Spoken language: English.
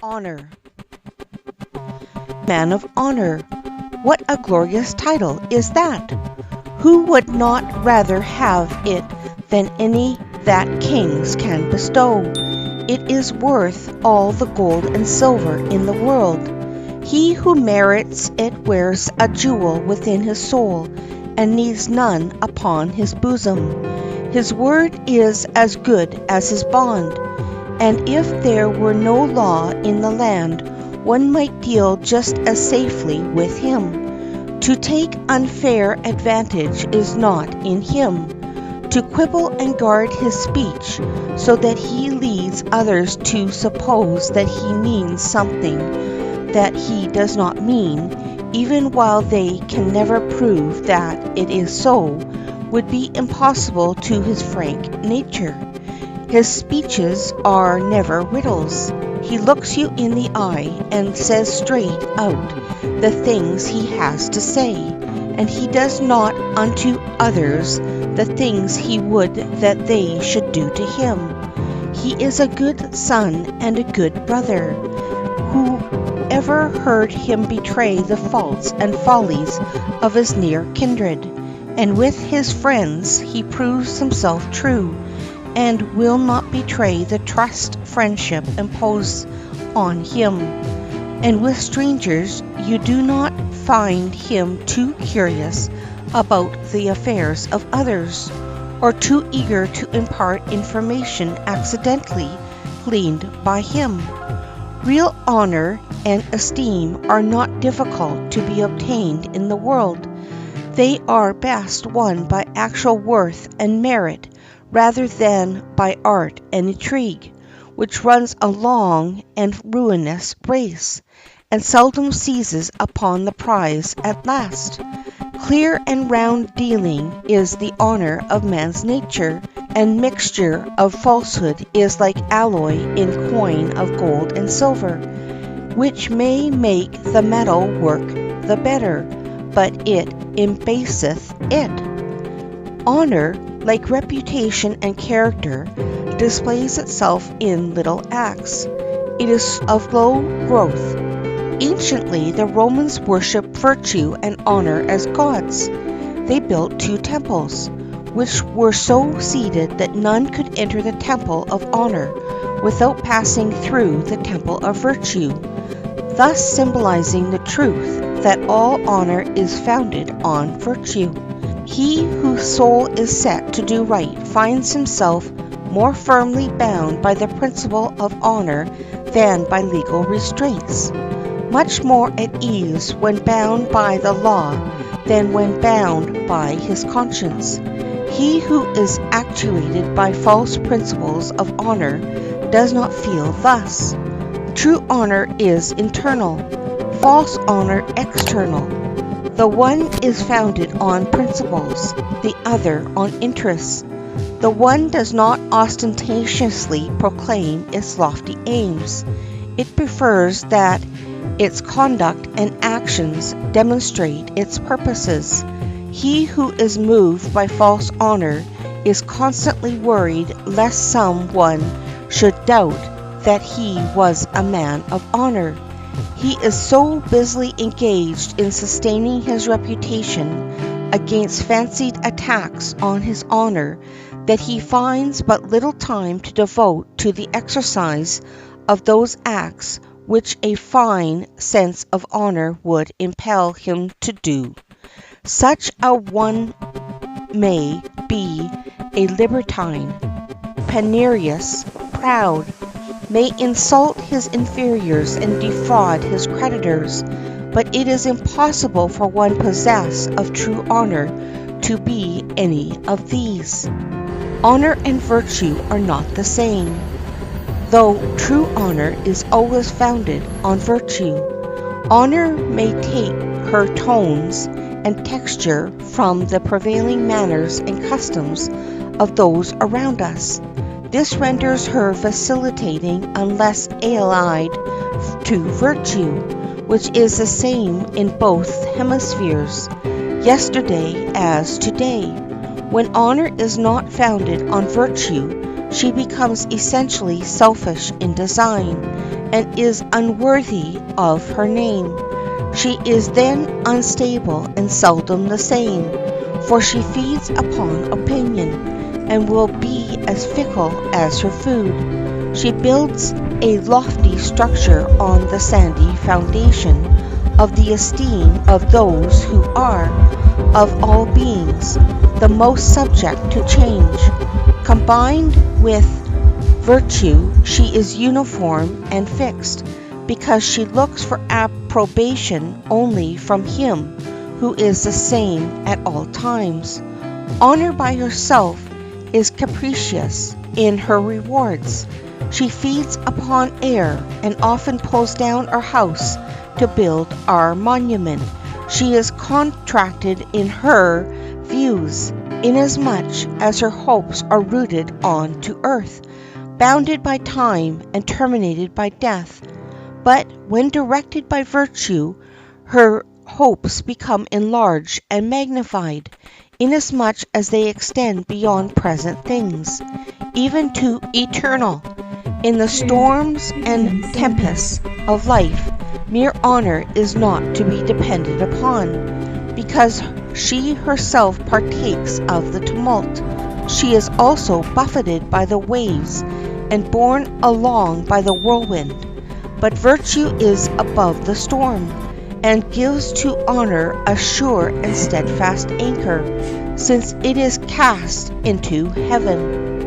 Honor. Man of honor. What a glorious title is that! Who would not rather have it than any that kings can bestow? It is worth all the gold and silver in the world. He who merits it wears a jewel within his soul, and needs none upon his bosom. His word is as good as his bond, and if there were no law in the land, one might deal just as safely with him. To take unfair advantage is not in him. To quibble and guard his speech, so that he leads others to suppose that he means something that he does not mean, even while they can never prove that it is so, would be impossible to his frank nature. His speeches are never riddles. He looks you in the eye and says straight out the things he has to say, and he does not unto others the things he would that they should do to him. He is a good son and a good brother. Who ever heard him betray the faults and follies of his near kindred? And with his friends he proves himself true, and will not betray the trust friendship imposed on him. And with strangers you do not find him too curious about the affairs of others, or too eager to impart information accidentally gleaned by him. Real honor and esteem are not difficult to be obtained in the world. They are best won by actual worth and merit, rather than by art and intrigue, which runs a long and ruinous race, and seldom seizes upon the prize at last. Clear and round dealing is the honor of man's nature, and mixture of falsehood is like alloy in coin of gold and silver, which may make the metal work the better, but it embaseth it. Honor, like reputation and character, displays itself in little acts. It is of low growth. Anciently, the Romans worshipped virtue and honor as gods. They built 2 temples, which were so seated that none could enter the temple of honor without passing through the temple of virtue, thus symbolizing the truth that all honor is founded on virtue. He whose soul is set to do right finds himself more firmly bound by the principle of honor than by legal restraints, much more at ease when bound by the law than when bound by his conscience. He who is actuated by false principles of honor does not feel thus. True honor is internal, false honor external. The one is founded on principles, the other on interests. The one does not ostentatiously proclaim its lofty aims. It prefers that its conduct and actions demonstrate its purposes. He who is moved by false honor is constantly worried lest some one should doubt that he was a man of honor. He is so busily engaged in sustaining his reputation against fancied attacks on his honor that he finds but little time to devote to the exercise of those acts which a fine sense of honor would impel him to do. Such a one may be a libertine, penurious, proud, may insult his inferiors and defraud his creditors, but it is impossible for one possessed of true honor to be any of these. Honor and virtue are not the same, though true honor is always founded on virtue. Honor may take her tones and texture from the prevailing manners and customs of those around us. This renders her vacillating unless allied to virtue, which is the same in both hemispheres, yesterday as today. When honor is not founded on virtue, she becomes essentially selfish in design, and is unworthy of her name. She is then unstable and seldom the same, for she feeds upon opinion, and will be as fickle as her food. She builds a lofty structure on the sandy foundation of the esteem of those who are, of all beings, the most subject to change. Combined with virtue, she is uniform and fixed, because she looks for approbation only from Him who is the same at all times. Honor by herself is capricious in her rewards. She feeds upon air, and often pulls down our house to build our monument. She is contracted in her views, inasmuch as her hopes are rooted on to earth, bounded by time and terminated by death. But when directed by virtue, her hopes become enlarged and magnified, inasmuch as they extend beyond present things, even to eternal. In the storms and tempests of life, mere honor is not to be depended upon, because she herself partakes of the tumult. She is also buffeted by the waves and borne along by the whirlwind. But virtue is above the storm, and gives to honor a sure and steadfast anchor, since it is cast into heaven.